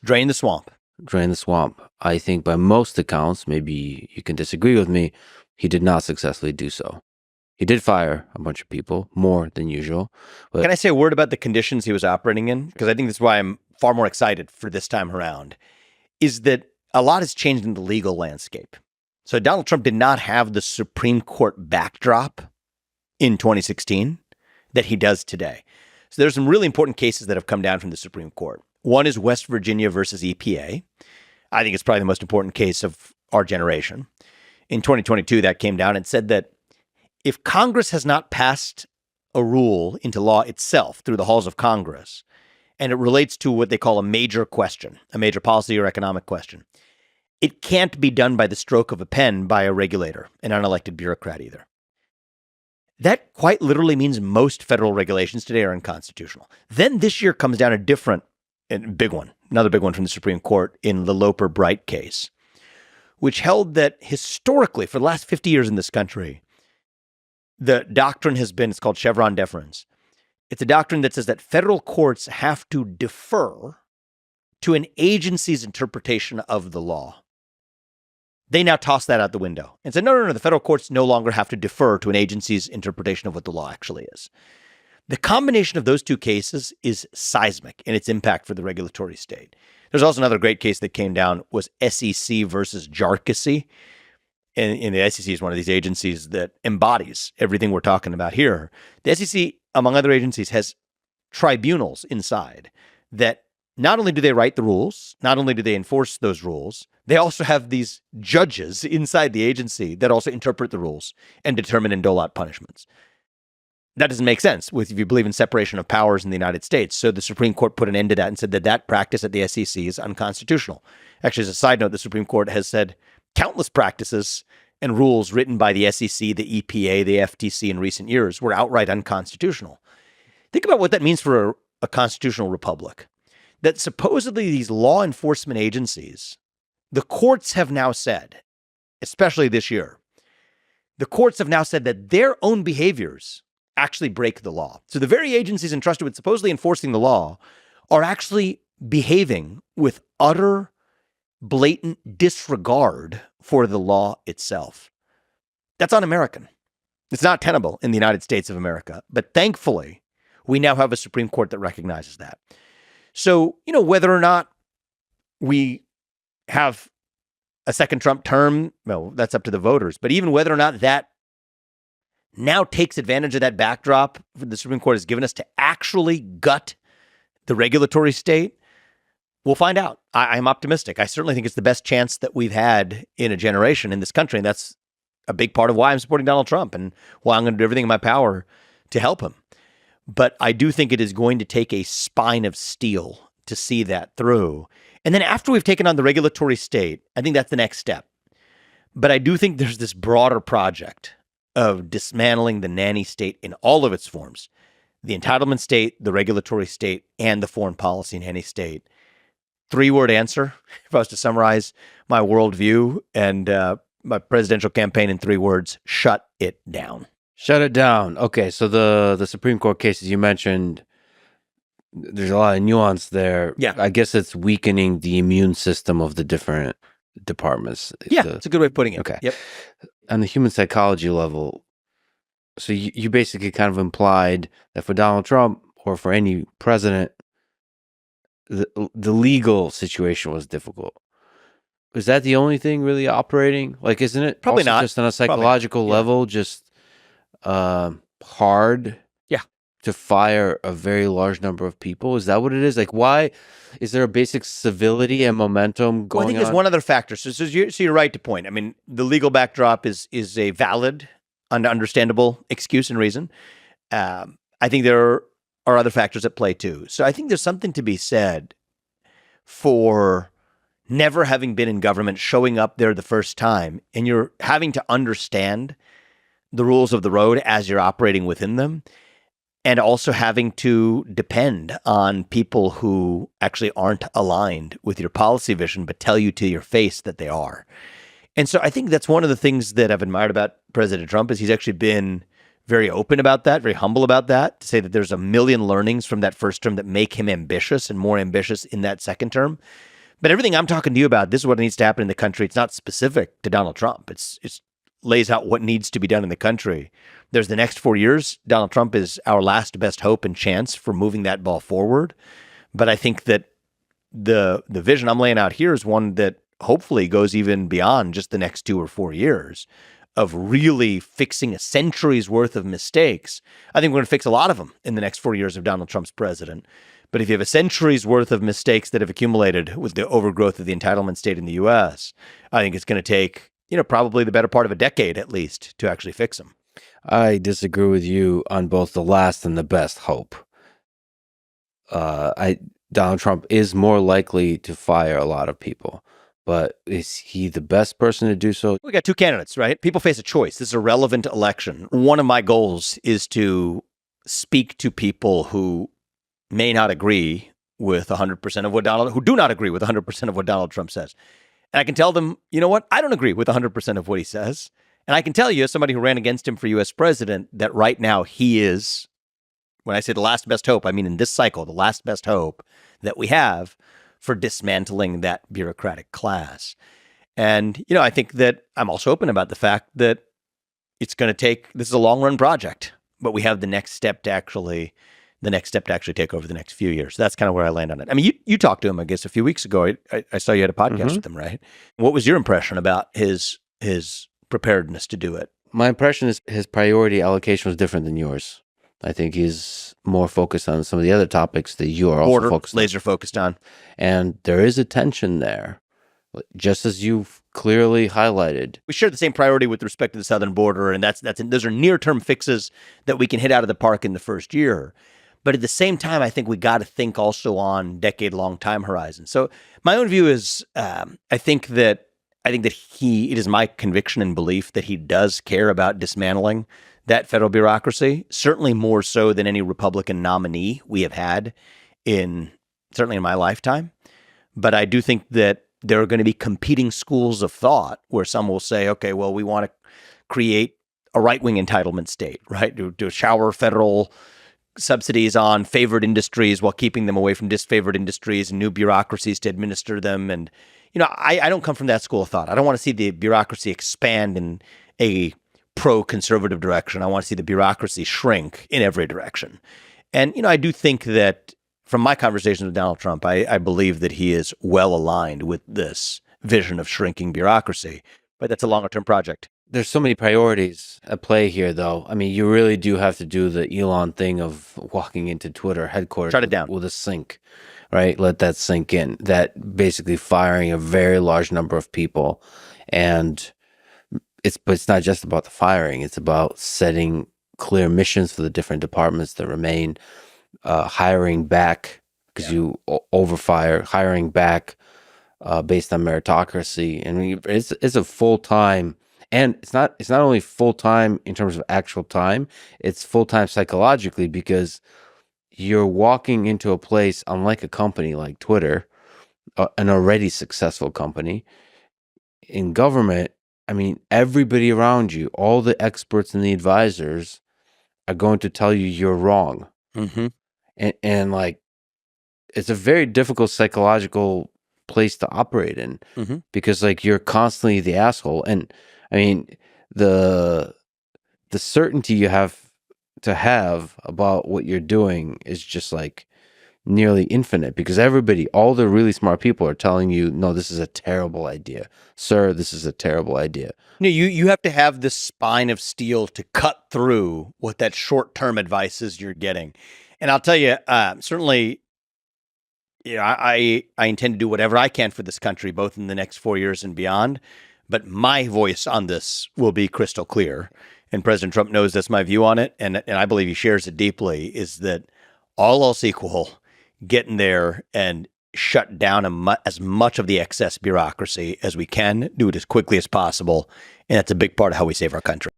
Drain the swamp. Drain the swamp. I think by most accounts, maybe you can disagree with me, he did not successfully do so. He did fire a bunch of people, more than usual. But Can I say a word about the conditions he was operating in? Because I think that's why I'm far more excited for this time around, is that a lot has changed in the legal landscape. So Donald Trump did not have the Supreme Court backdrop in 2016 that he does today. So there's some really important cases that have come down from the Supreme Court. One is West Virginia versus EPA. I think it's probably the most important case of our generation. In 2022, that came down and said that if Congress has not passed a rule into law itself through the halls of Congress, and it relates to what they call a major question, a major policy or economic question, it can't be done by the stroke of a pen by a regulator, an unelected bureaucrat either. That quite literally means most federal regulations today are unconstitutional. Then this year comes down a different and big one, another big one from the Supreme Court in the Loper-Bright case, which held that historically, for the last 50 years in this country, the doctrine has been, it's called Chevron deference. It's a doctrine that says that federal courts have to defer to an agency's interpretation of the law. They now toss that out the window and said, no, the federal courts no longer have to defer to an agency's interpretation of what the law actually is. The combination of those two cases is seismic in its impact for the regulatory state. There's also another great case that came down was SEC versus JARCASY. And the SEC is one of these agencies that embodies everything we're talking about here. The SEC, among other agencies, has tribunals inside that not only do they write the rules, not only do they enforce those rules, they also have these judges inside the agency that also interpret the rules and determine and dole out punishments. That doesn't make sense if you believe in separation of powers in the United States. So the Supreme Court put an end to that and said that that practice at the SEC is unconstitutional. Actually, as a side note, the Supreme Court has said countless practices and rules written by the SEC, the EPA, the FTC in recent years were outright unconstitutional. Think about what that means for a constitutional republic. That supposedly these law enforcement agencies, the courts have now said, especially this year, the courts have now said that their own behaviors actually break the law. So the very agencies entrusted with supposedly enforcing the law are actually behaving with utter, blatant disregard for the law itself. That's un-American. It's not tenable in the United States of America. But thankfully, we now have a Supreme Court that recognizes that. So, whether or not we have a second Trump term, well, that's up to the voters. But even whether or not that now takes advantage of that backdrop the Supreme Court has given us to actually gut the regulatory state, we'll find out. I'm optimistic. I certainly think it's the best chance that we've had in a generation in this country. And that's a big part of why I'm supporting Donald Trump and why I'm going to do everything in my power to help him. But I do think it is going to take a spine of steel to see that through. And then after we've taken on the regulatory state, I think that's the next step. But I do think there's this broader project of dismantling the nanny state in all of its forms, the entitlement state, the regulatory state, and the foreign policy nanny state. 3-word answer, if I was to summarize my worldview and my presidential campaign in 3 words: shut it down. Shut it down. Okay, so the Supreme Court cases you mentioned, there's a lot of nuance there. Yeah. I guess it's weakening the immune system of the different departments. Yeah, it's a good way of putting it. Okay. Yep. On the human psychology level, so you basically kind of implied that for Donald Trump or for any president, the legal situation was difficult. Is that the only thing really operating? Like, isn't it Probably also not. just on a psychological level, just hard to fire a very large number of people? Is that what it is? Like, why is there a basic civility and momentum going on? Well, I think there's one other factor. So you're right to point. I mean, the legal backdrop is a valid and understandable excuse and reason. I think there are other factors at play too. So I think there's something to be said for never having been in government, showing up there the first time, and you're having to understand the rules of the road as you're operating within them, and also having to depend on people who actually aren't aligned with your policy vision, but tell you to your face that they are. And so I think that's one of the things that I've admired about President Trump is he's actually been very open about that, very humble about that, to say that there's a million learnings from that first term that make him ambitious and more ambitious in that second term. But everything I'm talking to you about, this is what needs to happen in the country. It's not specific to Donald Trump. It's lays out what needs to be done in the country. There's the next 4 years. Donald Trump is our last best hope and chance for moving that ball forward. But I think that the vision I'm laying out here is one that hopefully goes even beyond just the next 2 or 4 years of really fixing a century's worth of mistakes. I think we're going to fix a lot of them in the next 4 years of Donald Trump's president. But if you have a century's worth of mistakes that have accumulated with the overgrowth of the entitlement state in the U.S., I think it's going to take, probably the better part of a decade at least to actually fix them. I disagree with you on both the last and the best hope. Donald Trump is more likely to fire a lot of people, but is he the best person to do so? We got 2 candidates, right? People face a choice. This is a relevant election. One of my goals is to speak to people who may not agree with 100% of what who do not agree with 100% of what Donald Trump says. And I can tell them, you know what? I don't agree with 100% of what he says. And I can tell you, as somebody who ran against him for U.S. president, that right now he is, when I say the last best hope, I mean in this cycle, the last best hope that we have for dismantling that bureaucratic class. And, I think that I'm also open about the fact that it's going to take, this is a long run project, but we have the next step to actually take over the next few years. That's kind of where I land on it. I mean, you talked to him, I guess, a few weeks ago. I saw you had a podcast with him, right? What was your impression about his preparedness to do it? My impression is his priority allocation was different than yours. I think he's more focused on some of the other topics that you are also focused on. Laser focused on. And there is a tension there, just as you've clearly highlighted. We share the same priority with respect to the southern border, and those are near-term fixes that we can hit out of the park in the first year. But at the same time, I think we got to think also on decade-long time horizons. So my own view is, I think that it is my conviction and belief that he does care about dismantling that federal bureaucracy, certainly more so than any Republican nominee we have had certainly in my lifetime. But I do think that there are going to be competing schools of thought where some will say, okay, well, we want to create a right-wing entitlement state, right? To shower federal subsidies on favored industries while keeping them away from disfavored industries and new bureaucracies to administer them. And, I don't come from that school of thought. I don't want to see the bureaucracy expand in a pro-conservative direction. I want to see the bureaucracy shrink in every direction. And, I do think that from my conversations with Donald Trump, I believe that he is well aligned with this vision of shrinking bureaucracy. But that's a longer-term project. There's so many priorities at play here, though. I mean, you really do have to do the Elon thing of walking into Twitter headquarters Shut it down with a sink, right? Let that sink in. That basically firing a very large number of people. And it's not just about the firing. It's about setting clear missions for the different departments that remain, hiring back because you overfire, hiring back based on meritocracy. I mean, it's a full-time. And it's not only full-time in terms of actual time, it's full-time psychologically because you're walking into a place, unlike a company like Twitter, an already successful company. In government, I mean, everybody around you, all the experts and the advisors are going to tell you you're wrong. Mm-hmm. And like, it's a very difficult psychological place to operate in because like you're constantly the asshole. And I mean, the certainty you have to have about what you're doing is just like nearly infinite because all the really smart people are telling you, no, this is a terrible idea. Sir, this is a terrible idea. No, you have to have this spine of steel to cut through what that short-term advice is you're getting. And I'll tell you, certainly, I intend to do whatever I can for this country, both in the next 4 years and beyond. But my voice on this will be crystal clear. And President Trump knows that's my view on it. And I believe he shares it deeply, is that all else equal, get in there and shut down as much of the excess bureaucracy as we can, do it as quickly as possible. And that's a big part of how we save our country.